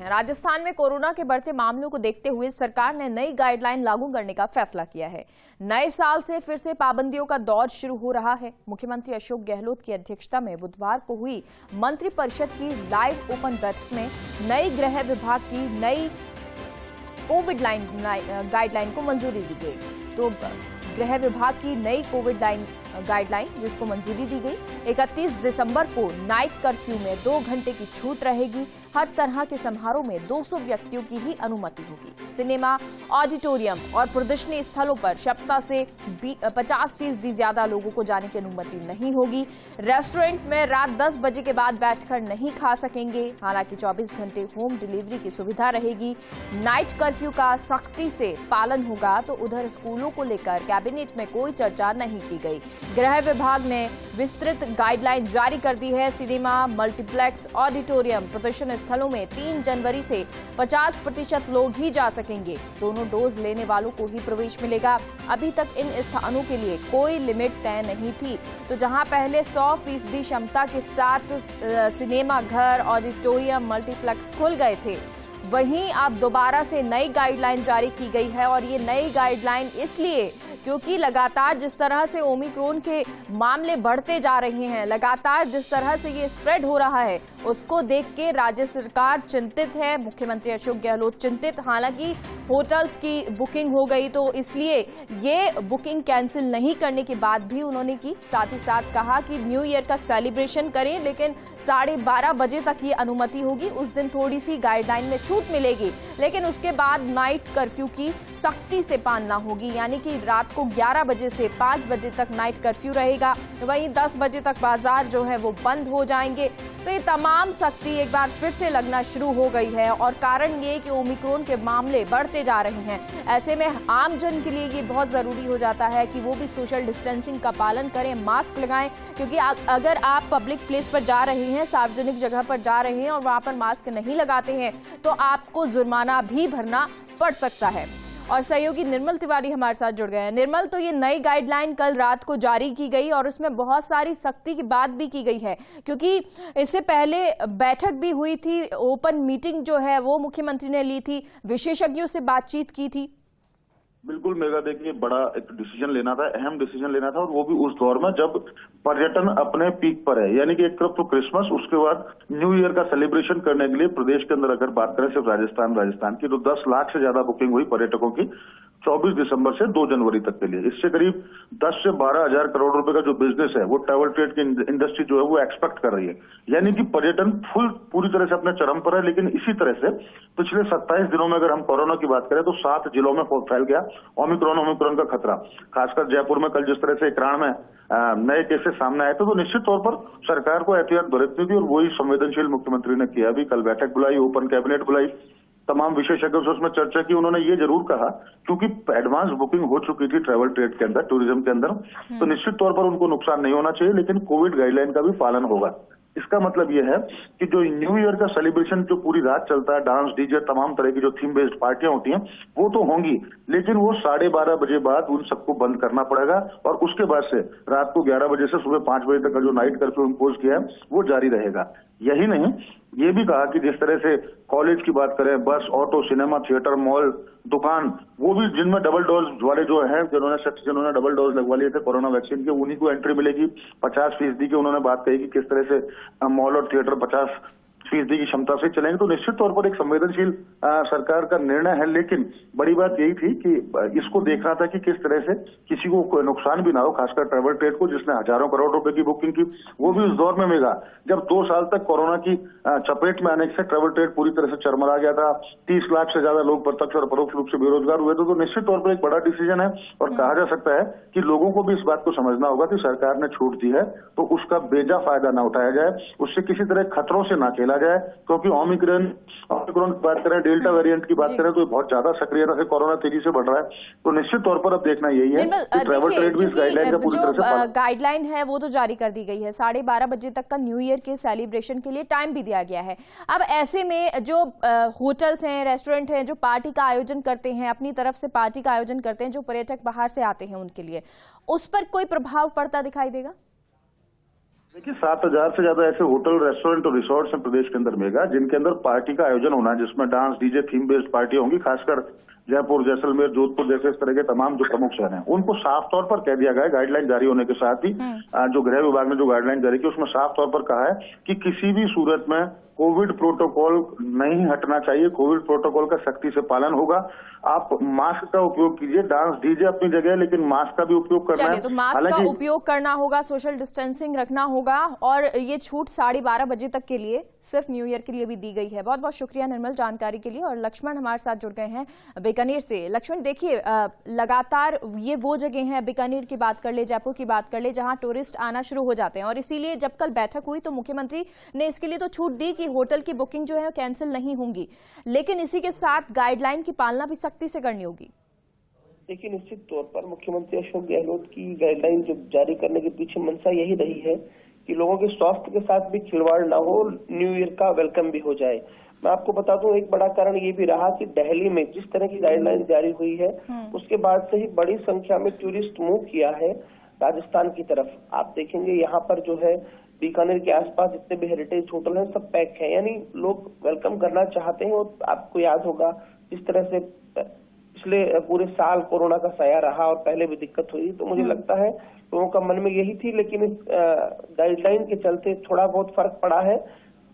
हैं। राजस्थान में कोरोना के बढ़ते मामलों को देखते हुए सरकार ने नई गाइडलाइन लागू करने का फैसला किया है। नए साल से फिर से पाबंदियों का दौर शुरू हो रहा है। मुख्यमंत्री अशोक गहलोत की अध्यक्षता में बुधवार को हुई मंत्रिपरिषद की लाइव ओपन बैठक में नई गृह विभाग की नई कोविड गाइडलाइन को मंजूरी दी गई। तो गृह विभाग की नई कोविड गाइडलाइन जिसको मंजूरी दी गई, 31 दिसंबर को नाइट कर्फ्यू में 2 घंटे की छूट रहेगी। हर तरह के समारोह में 200 व्यक्तियों की ही अनुमति होगी। सिनेमा, ऑडिटोरियम और प्रदर्शनी स्थलों पर क्षमता से 50% ज्यादा लोगों को जाने की अनुमति नहीं होगी। रेस्टोरेंट में रात 10 बजे के बाद बैठकर नहीं खा सकेंगे। हालांकि 24 घंटे होम डिलीवरी की सुविधा रहेगी। नाइट कर्फ्यू का सख्ती से पालन होगा। तो उधर स्कूलों को लेकर कैबिनेट में कोई चर्चा नहीं की गई। गृह विभाग ने विस्तृत गाइडलाइन जारी कर दी है। सिनेमा, मल्टीप्लेक्स, ऑडिटोरियम, प्रदर्शन स्थलों में 3 जनवरी से 50% लोग ही जा सकेंगे। दोनों डोज लेने वालों को ही प्रवेश मिलेगा। अभी तक इन स्थानों के लिए कोई लिमिट तय नहीं थी। तो जहां पहले 100% क्षमता के साथ सिनेमा घर, ऑडिटोरियम, मल्टीप्लेक्स खुल गए थे, वहीं अब दोबारा से नई गाइडलाइन जारी की गई है। और ये नई गाइडलाइन इसलिए क्योंकि लगातार जिस तरह से ओमिक्रॉन के मामले बढ़ते जा रहे हैं, लगातार जिस तरह से ये स्प्रेड हो रहा है, उसको देख के राज्य सरकार चिंतित है। मुख्यमंत्री अशोक गहलोत चिंतित। हालांकि होटल्स की बुकिंग हो गई तो इसलिए ये बुकिंग कैंसिल नहीं करने की बात भी उन्होंने की। साथ ही साथ कहा कि न्यू ईयर का सेलिब्रेशन करें, लेकिन 12:30 बजे तक ये अनुमति होगी। उस दिन थोड़ी सी गाइडलाइन में छूट मिलेगी, लेकिन उसके बाद नाइट कर्फ्यू की सख्ती से पालना होगी। यानी कि रात को 11 बजे से 5 बजे तक नाइट कर्फ्यू रहेगा। वहीं 10 बजे तक बाजार जो है वो बंद हो जाएंगे। तो ये तमाम सख्ती एक बार फिर से लगना शुरू हो गई है। और कारण ये कि ओमिक्रॉन के मामले बढ़ते जा रहे हैं। ऐसे में आम जन के लिए ये बहुत जरूरी हो जाता है कि वो भी सोशल डिस्टेंसिंग का पालन करें, मास्क लगाएं। क्योंकि अगर आप पब्लिक प्लेस पर जा रहे हैं, सार्वजनिक जगह पर जा रहे हैं और वहां पर मास्क नहीं लगाते हैं, तो आपको जुर्माना भी भरना पड़ सकता है। और सहयोगी निर्मल तिवारी हमारे साथ जुड़ गए हैं। निर्मल, तो ये नई गाइडलाइन कल रात को जारी की गई और उसमें बहुत सारी सख्ती की बात भी की गई है, क्योंकि इससे पहले बैठक भी हुई थी, ओपन मीटिंग जो है वो मुख्यमंत्री ने ली थी, विशेषज्ञों से बातचीत की थी। बिल्कुल मेगा, देखिए बड़ा एक डिसीजन लेना था, अहम डिसीजन लेना था, और वो भी उस दौर में जब पर्यटन अपने पीक पर है। यानी कि एक तरफ तो क्रिसमस, उसके बाद न्यू ईयर का सेलिब्रेशन करने के लिए प्रदेश के अंदर अगर बात करें सिर्फ राजस्थान की, तो 10 लाख से ज्यादा बुकिंग हुई पर्यटकों की 24 दिसंबर से 2 जनवरी तक के लिए। इससे करीब 10 से 12 हजार करोड़ रुपए का जो बिजनेस है वो ट्रैवल ट्रेड की इंडस्ट्री जो है वो एक्सपेक्ट कर रही है। यानी कि पर्यटन पूरी तरह से अपने चरम पर है। लेकिन इसी तरह से पिछले 27 दिनों में अगर हम कोरोना की बात करें तो 7 जिलों में फैल गया ओमिक्रॉन का खतरा। खासकर जयपुर में कल जिस तरह से इकराण में नए केसेस सामने आए थे, तो निश्चित तौर पर सरकार को एहतियात बरतनी थी और वही संवेदनशील मुख्यमंत्री ने किया। भी कल बैठक बुलाई, ओपन कैबिनेट बुलाई, तमाम विशेषज्ञों से उसमें चर्चा की। उन्होंने ये जरूर कहा, क्योंकि एडवांस बुकिंग हो चुकी थी ट्रैवल ट्रेड के अंदर, टूरिज्म के अंदर, तो निश्चित तौर पर उनको नुकसान नहीं होना चाहिए, लेकिन कोविड गाइडलाइन का भी पालन होगा। इसका मतलब यह है कि जो न्यू ईयर का सेलिब्रेशन जो पूरी रात चलता है, डांस, डीजे, तमाम तरह की जो थीम बेस्ड पार्टियां होती हैं, वो तो होंगी, लेकिन वो 12:30 बजे बाद उन सबको बंद करना पड़ेगा। और उसके बाद से रात को 11 बजे से सुबह 5 बजे तक का जो नाइट कर्फ्यू इम्पोज किया है वो जारी रहेगा। यही नहीं, ये भी कहा कि जिस तरह से कॉलेज की बात करें, बस, ऑटो, सिनेमा, थिएटर, मॉल, दुकान, वो भी जिनमें डबल डोज वाले जो हैं, जिन्होंने डबल डोज लगवा लिए थे कोरोना वैक्सीन के, उन्हीं को एंट्री मिलेगी। 50% की उन्होंने बात कही कि किस तरह से मॉल और थिएटर 50% की क्षमता से चलेंगे। तो निश्चित तौर पर एक संवेदनशील सरकार का निर्णय है। लेकिन बड़ी बात यही थी कि इसको देखना था कि किस तरह से किसी को कोई नुकसान भी ना हो, खासकर ट्रैवल ट्रेड को जिसने हजारों करोड़ रुपए की बुकिंग की, वो भी उस दौर में मिला जब 2 साल तक कोरोना की चपेट में आने से ट्रैवल ट्रेड पूरी तरह से चरमरा गया था। 30 लाख से ज्यादा लोग प्रत्यक्ष और परोक्ष रूप से बेरोजगार हुए थे। तो निश्चित तौर पर एक बड़ा डिसीजन है और कहा जा सकता है कि लोगों को भी इस बात को समझना होगा कि सरकार ने छूट दी है तो उसका बेजा फायदा ना उठाया जाए, उससे किसी तरह खतरों से ना खेला जाए। क्योंकि ओमिक्रॉन की बात करें, डेल्टा वेरिएंट की बात करें, तो बहुत ज्यादा सक्रियता से कोरोना तेजी से बढ़ रहा है। तो निश्चित तौर पर अब देखना यही है कि ट्रैवल ट्रेड भी इस गाइडलाइन का पूरी तरह से गाइडलाइन है वो तो जारी कर दी गई है। 12:30 बजे तक का न्यू ईयर के सेलिब्रेशन के लिए टाइम भी दिया गया है। अब ऐसे में जो होटल्स हैं, रेस्टोरेंट हैं, जो पार्टी का आयोजन करते हैं, अपनी तरफ से पार्टी का आयोजन करते हैं, जो पर्यटक बाहर से आते हैं उनके लिए, उस पर कोई प्रभाव पड़ता दिखाई देगा? देखिए 7,000 से ज्यादा ऐसे होटल, रेस्टोरेंट और रिसोर्ट्स हैं प्रदेश के अंदर मेगा, जिनके अंदर पार्टी का आयोजन होना है, जिसमें dance, DJ, theme based party होंगी। खासकर जयपुर, जैसलमेर, जोधपुर जैसे इस तरह के तमाम जो प्रमुख शहर हैं, उनको साफ तौर पर कह दिया गया है, गाइडलाइन जारी होने के साथ ही जो गृह विभाग ने जो गाइडलाइन जारी की उसमें साफ तौर पर कहा है कि किसी भी सूरत में कोविड प्रोटोकॉल नहीं हटना चाहिए, कोविड प्रोटोकॉल का सख्ती से पालन होगा। आप मास्क का उपयोग कीजिए, डांस डीजे अपनी जगह, लेकिन मास्क का भी उपयोग करना है। तो मास्क का उपयोग करना होगा, सोशल डिस्टेंसिंग रखना होगा, और ये छूट 12:30 बजे तक के लिए सिर्फ न्यू ईयर के लिए भी दी गई है। बहुत बहुत शुक्रिया निर्मल जानकारी के लिए। और लक्ष्मण हमारे साथ जुड़ गए हैं बीकानेर से। लक्ष्मण, देखिए लगातार ये वो जगह है, बीकानेर की बात कर ले, जयपुर की बात कर ले, जहां टूरिस्ट आना शुरू हो जाते हैं, और इसीलिए जब कल बैठक हुई तो मुख्यमंत्री ने इसके लिए तो छूट दी कि होटल की बुकिंग जो है कैंसिल नहीं होंगी, लेकिन इसी के साथ गाइडलाइन की पालना भी सख्ती से करनी होगी। देखिए, निश्चित तौर पर मुख्यमंत्री अशोक गहलोत की गाइडलाइन जो जारी करने के पीछे मंशा यही रही है कि लोगों के स्वास्थ्य के साथ भी खिलवाड़ ना हो, न्यू ईयर का वेलकम भी हो जाए। मैं आपको बता दूं, एक बड़ा कारण ये भी रहा कि दिल्ली में जिस तरह की गाइडलाइन जारी हुई है उसके बाद से ही बड़ी संख्या में टूरिस्ट मूव किया है राजस्थान की तरफ। आप देखेंगे यहाँ पर जो है बीकानेर के आसपास जितने भी हेरिटेज होटल हैं सब पैक हैं, यानी लोग वेलकम करना चाहते हैं। और आपको याद होगा जिस तरह से पिछले पूरे साल कोरोना का साया रहा और पहले भी दिक्कत हुई, तो मुझे लगता है लोगों का मन में यही थी, लेकिन इस गाइडलाइन के चलते थोड़ा बहुत फर्क पड़ा है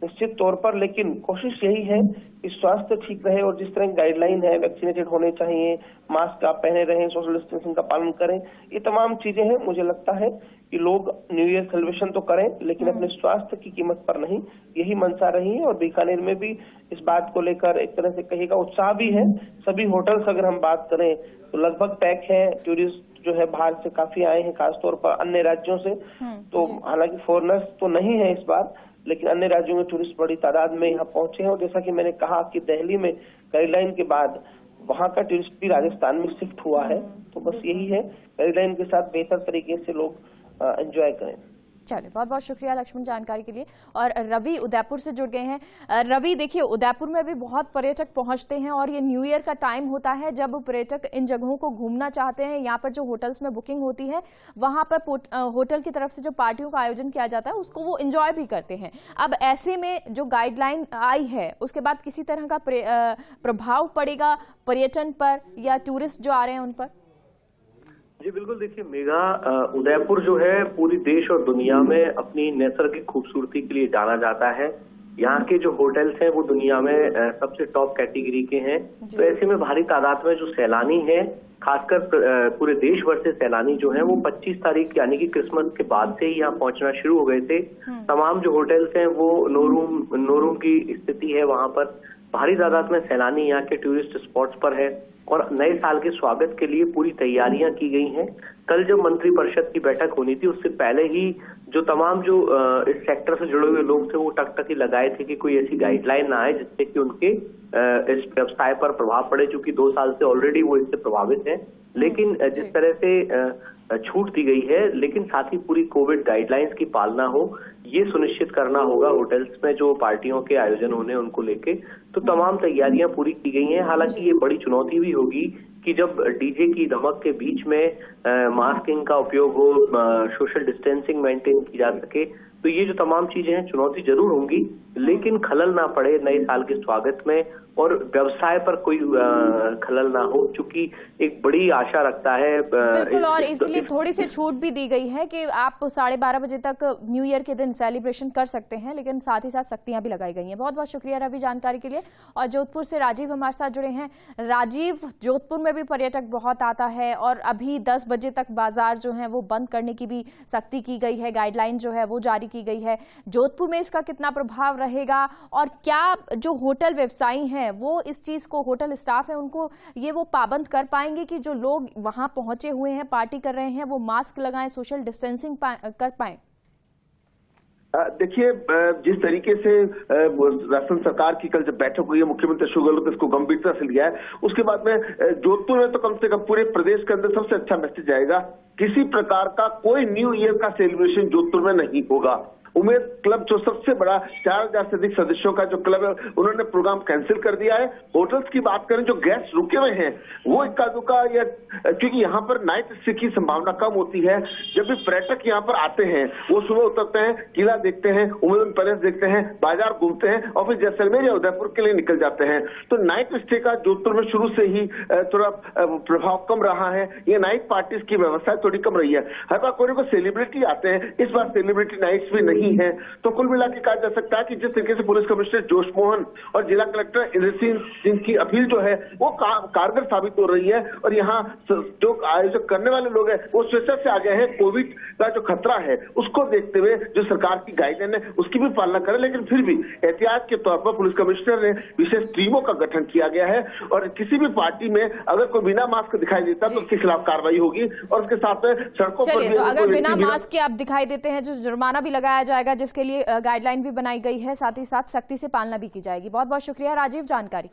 निश्चित तौर पर। लेकिन कोशिश यही है कि स्वास्थ्य ठीक रहे और जिस तरह गाइडलाइन है, वैक्सीनेटेड होने चाहिए, मास्क आप पहने रहें, सोशल डिस्टेंसिंग का पालन करें, ये तमाम चीजें हैं। मुझे लगता है कि लोग न्यू ईयर सेलिब्रेशन तो करें, लेकिन अपने स्वास्थ्य की कीमत पर नहीं, यही मंशा रही है। और बीकानेर में भी इस बात को लेकर एक तरह से कहिएगा उत्साह भी है। सभी होटल्स अगर हम बात करें तो लगभग पैक है। टूरिस्ट जो है बाहर से काफी आए हैं, खासतौर पर अन्य राज्यों से। तो हालांकि फॉरेनर्स तो नहीं है इस बार, लेकिन अन्य राज्यों में टूरिस्ट बड़ी तादाद में यहाँ पहुंचे हैं। और जैसा कि मैंने कहा कि दिल्ली में गाइडलाइन के बाद वहां का टूरिस्ट भी राजस्थान में शिफ्ट हुआ है। तो बस यही है, गाइडलाइन के साथ बेहतर तरीके से लोग एंजॉय करें। चलिए, बहुत बहुत शुक्रिया लक्ष्मण जानकारी के लिए। और रवि उदयपुर से जुड़ गए हैं। रवि, देखिए उदयपुर में भी बहुत पर्यटक पहुंचते हैं और ये न्यू ईयर का टाइम होता है जब पर्यटक इन जगहों को घूमना चाहते हैं। यहाँ पर जो होटल्स में बुकिंग होती है वहां पर होटल की तरफ से जो पार्टियों का आयोजन किया जाता है उसको वो एंजॉय भी करते हैं। अब ऐसे में जो गाइडलाइन आई है उसके बाद किसी तरह का प्रभाव पड़ेगा पर्यटन पर या टूरिस्ट जो आ रहे हैं उन पर? जी बिल्कुल, देखिए मेगा, उदयपुर जो है पूरी देश और दुनिया में अपनी नैसर्गिक खूबसूरती के लिए जाना जाता है। यहाँ के जो होटल्स हैं वो दुनिया में सबसे टॉप कैटेगरी के हैं। तो ऐसे में भारी तादाद में जो सैलानी हैं, खासकर पूरे देश भर से सैलानी जो हैं वो 25 तारीख यानी कि क्रिसमस के बाद से ही यहाँ पहुंचना शुरू हो गए थे। तमाम जो होटल्स हैं वो नो रूम की स्थिति है, वहां पर भारी तादाद में सैलानी यहाँ के टूरिस्ट स्पॉट्स पर है और नए साल के स्वागत के लिए पूरी तैयारियां की गई हैं। कल जब मंत्री परिषद की बैठक होनी थी उससे पहले ही जो तमाम जो इस सेक्टर से जुड़े हुए लोग थे वो टकटकी लगाए थे कि कोई ऐसी गाइडलाइन ना आए जिससे कि उनके इस व्यवसाय पर प्रभाव पड़े, चूंकि 2 साल से ऑलरेडी वो इससे प्रभावित हैं। लेकिन जिस तरह से छूट दी गई है, लेकिन साथ ही पूरी कोविड गाइडलाइंस की पालना हो ये सुनिश्चित करना होगा होटल्स में जो पार्टियों के आयोजन होने उनको लेके। तो तमाम तैयारियां पूरी की गई हैं। हालांकि ये बड़ी चुनौती भी होगी कि जब डीजे की धमक के बीच में मास्किंग का उपयोग हो, सोशल डिस्टेंसिंग मेंटेन की जा सके, तो ये जो तमाम चीजें हैं चुनौती जरूर होंगी, लेकिन खलल ना पड़े नए साल के स्वागत में और व्यवसाय पर कोई खलल ना हो, चूंकि एक बड़ी आशा रखता है। बिल्कुल, और इसलिए थोड़ी सी छूट भी दी गई है कि आप 12:30 बजे तक न्यू ईयर के दिन सेलिब्रेशन कर सकते हैं, लेकिन साथ ही साथ सख्तियां भी लगाई गई हैं। बहुत बहुत शुक्रिया रवि जानकारी के लिए। और जोधपुर से राजीव हमारे साथ जुड़े हैं। राजीव, जोधपुर में भी पर्यटक बहुत आता है और अभी 10 बजे तक बाजार जो है वो बंद करने की भी सख्ती की गई है, गाइडलाइन जो है वो जारी की गई है। जोधपुर में इसका कितना प्रभाव रहेगा और क्या जो होटल व्यवसायी हैं वो इस चीज को, होटल स्टाफ है उनको ये वो पाबंद कर पाएंगे कि जो लोग वहां पहुंचे हुए हैं पार्टी कर रहे हैं वो मास्क लगाएं, सोशल डिस्टेंसिंग कर पाएं? देखिए, जिस तरीके से राजस्थान सरकार की कल जब बैठक हुई है, मुख्यमंत्री अशोक गहलोत ने इसको गंभीरता से लिया है। उसके बाद में जोधपुर में तो कम से कम पूरे प्रदेश के अंदर सबसे अच्छा मैसेज आएगा, किसी प्रकार का कोई न्यू ईयर का सेलिब्रेशन जोधपुर में नहीं होगा। उमेद क्लब जो सबसे बड़ा 4000 से अधिक सदस्यों का जो क्लब है, उन्होंने प्रोग्राम कैंसिल कर दिया है। होटल्स की बात करें, जो गेस्ट रुके हुए हैं वो इक्का दुक्का या क्योंकि यहाँ पर नाइट स्टे की संभावना कम होती है। जब भी पर्यटक यहाँ पर आते हैं वो सुबह उतरते हैं, किला देखते हैं, उम्मैदुन पैलेस देखते हैं, बाजार घूमते हैं और फिर जैसलमेर या उदयपुर के लिए निकल जाते हैं। तो नाइट स्टे का जोधपुर में शुरू से ही थोड़ा प्रभाव कम रहा है। ये नाइट पार्टीज की व्यवस्था थोड़ी कम रही है। हर बार कोई सेलिब्रिटी आते हैं, इस बार सेलिब्रिटी नाइट्स भी नहीं है। तो कुल मिला के कहा जा सकता है कि जिस तरीके से पुलिस कमिश्नर जोश मोहन और जिला कलेक्टर इंद्र सिंह की अपील जो है वो कारगर साबित हो रही है और यहाँ जो आयोजक करने वाले लोग हैं वो स्वेच्छा से आ गए हैं। कोविड का जो खतरा है उसको देखते हुए जो सरकार की गाइडलाइन है उसकी भी पालना करें, लेकिन फिर भी एहतियात के तौर पर पुलिस कमिश्नर ने विशेष टीमों का गठन किया गया है और किसी भी पार्टी में अगर कोई बिना मास्क दिखाई देता तो उसके खिलाफ कार्रवाई होगी और उसके साथ सड़कों पर भी अगर बिना मास्क के आप दिखाई देते हैं जो जुर्माना भी लगाया जाएगा, जिसके लिए गाइडलाइन भी बनाई गई है, साथ ही साथ सख्ती से पालना भी की जाएगी। बहुत बहुत शुक्रिया राजीव जानकारी के